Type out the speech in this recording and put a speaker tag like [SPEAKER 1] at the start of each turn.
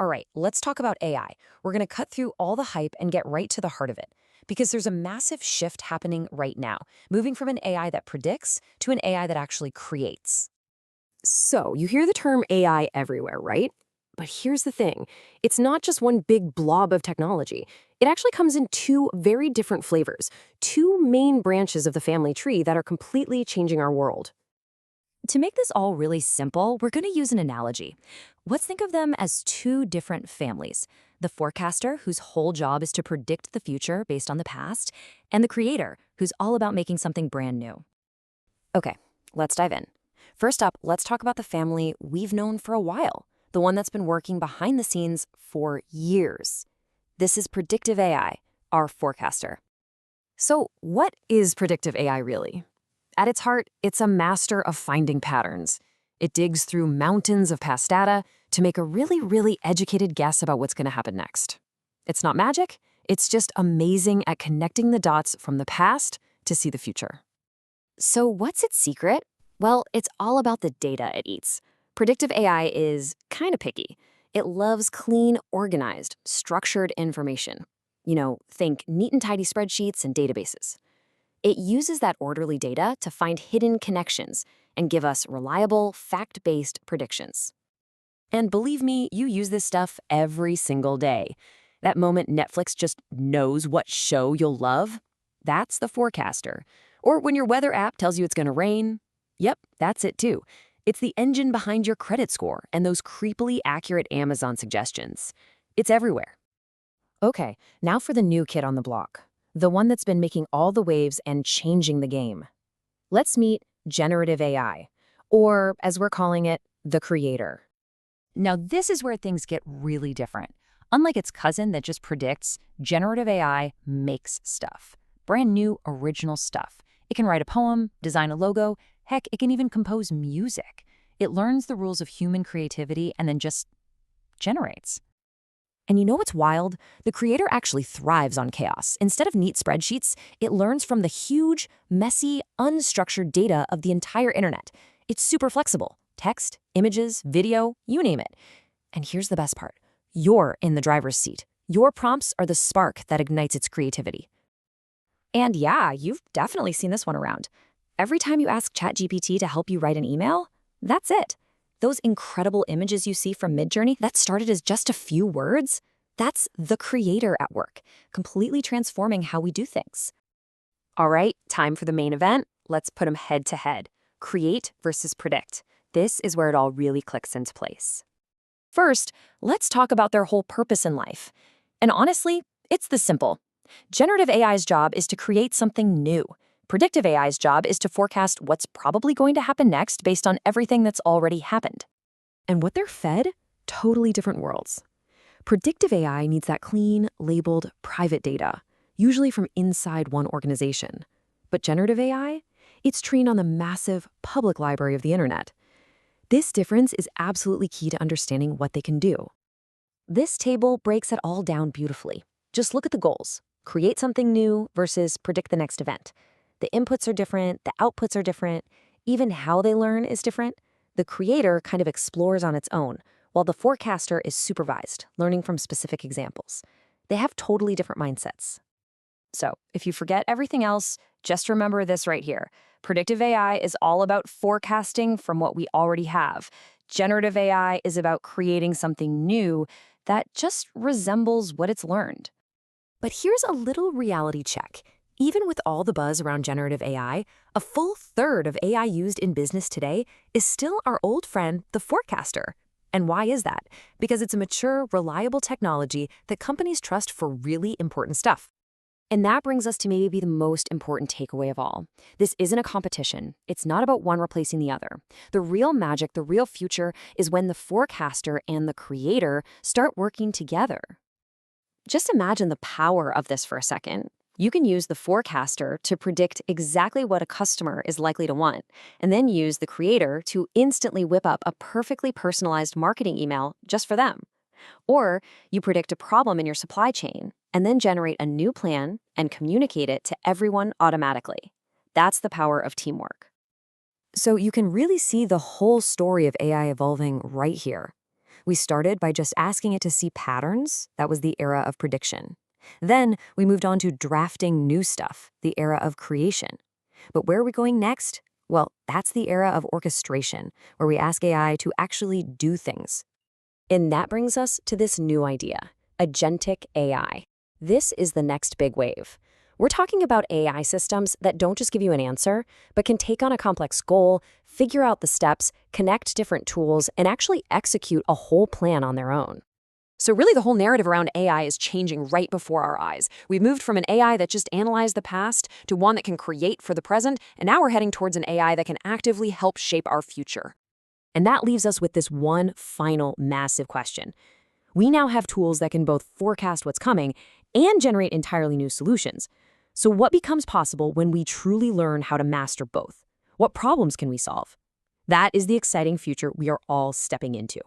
[SPEAKER 1] All right, let's talk about AI. We're going to cut through all the hype and get right to the heart of it. Because there's a massive shift happening right now, moving from an AI that predicts to an AI that actually creates.
[SPEAKER 2] So, you hear the term AI everywhere, right? But here's the thing, it's not just one big blob of technology. It actually comes in two very different flavors, two main branches of the family tree that are completely changing our world.
[SPEAKER 1] To make this all really simple, we're going to use an analogy. Let's think of them as two different families. The forecaster, whose whole job is to predict the future based on the past, and the creator, who's all about making something brand new. Okay, let's dive in. First up, let's talk about the family we've known for a while, the one that's been working behind the scenes for years. This is Predictive AI, our forecaster. So, what is Predictive AI really? At its heart, it's a master of finding patterns. It digs through mountains of past data to make a really educated guess about what's going to happen next. It's not magic, it's just amazing at connecting the dots from the past to see the future. So what's its secret? Well, it's all about the data it eats. Predictive AI is kind of picky. It loves clean, organized, structured information. Think neat and tidy spreadsheets and databases. It uses that orderly data to find hidden connections and give us reliable, fact-based predictions. And believe me, you use this stuff every single day. That moment Netflix just knows what show you'll love, that's the forecaster. Or when your weather app tells you it's going to rain, yep, that's it too. It's the engine behind your credit score and those creepily accurate Amazon suggestions. It's everywhere. Okay, now for the new kid on the block. The one that's been making all the waves and changing the game. Let's meet Generative AI, or as we're calling it, the creator. Now, this is where things get really different. Unlike its cousin that just predicts, Generative AI makes stuff. Brand new, original stuff. It can write a poem, design a logo, heck, it can even compose music. It learns the rules of human creativity and then just generates. And you know what's wild? The creator actually thrives on chaos. Instead of neat spreadsheets, it learns from the huge, messy, unstructured data of the entire internet. It's super flexible. Text, images, video, you name it. And here's the best part. You're in the driver's seat. Your prompts are the spark that ignites its creativity. And yeah, you've definitely seen this one around. Every time you ask ChatGPT to help you write an email, that's it. Those incredible images you see from Midjourney that started as just a few words, that's the creator at work, completely transforming how we do things. All right, time for the main event. Let's put them head to head. Create versus predict. This is where it all really clicks into place. First, let's talk about their whole purpose in life. And honestly, it's this simple. Generative AI's job is to create something new. Predictive AI's job is to forecast what's probably going to happen next based on everything that's already happened. And what they're fed? Totally different worlds. Predictive AI needs that clean, labeled, private data, usually from inside one organization. But generative AI? It's trained on the massive public library of the internet. This difference is absolutely key to understanding what they can do. This table breaks it all down beautifully. Just look at the goals. Create something new versus predict the next event. The inputs are different, the outputs are different, even how they learn is different. The creator kind of explores on its own, while the forecaster is supervised, learning from specific examples. They have totally different mindsets. So, if you forget everything else, just remember this right here. Predictive AI is all about forecasting from what we already have. Generative AI is about creating something new that just resembles what it's learned. But here's a little reality check. Even with all the buzz around generative AI, a full third of AI used in business today is still our old friend, the forecaster. And why is that? Because it's a mature, reliable technology that companies trust for really important stuff. And that brings us to maybe the most important takeaway of all. This isn't a competition. It's not about one replacing the other. The real magic, the real future, is when the forecaster and the creator start working together. Just imagine the power of this for a second. You can use the forecaster to predict exactly what a customer is likely to want, and then use the creator to instantly whip up a perfectly personalized marketing email just for them. Or you predict a problem in your supply chain, and then generate a new plan and communicate it to everyone automatically. That's the power of teamwork. So you can really see the whole story of AI evolving right here. We started by just asking it to see patterns. That was the era of prediction. Then we moved on to drafting new stuff, the era of creation. But where are we going next? Well, that's the era of orchestration, where we ask AI to actually do things. And that brings us to this new idea, Agentic AI. This is the next big wave. We're talking about AI systems that don't just give you an answer, but can take on a complex goal, figure out the steps, connect different tools, and actually execute a whole plan on their own. So really the whole narrative around AI is changing right before our eyes. We've moved from an AI that just analyzed the past to one that can create for the present, and now we're heading towards an AI that can actively help shape our future. And that leaves us with this one final massive question. We now have tools that can both forecast what's coming and generate entirely new solutions. So what becomes possible when we truly learn how to master both? What problems can we solve? That is the exciting future we are all stepping into.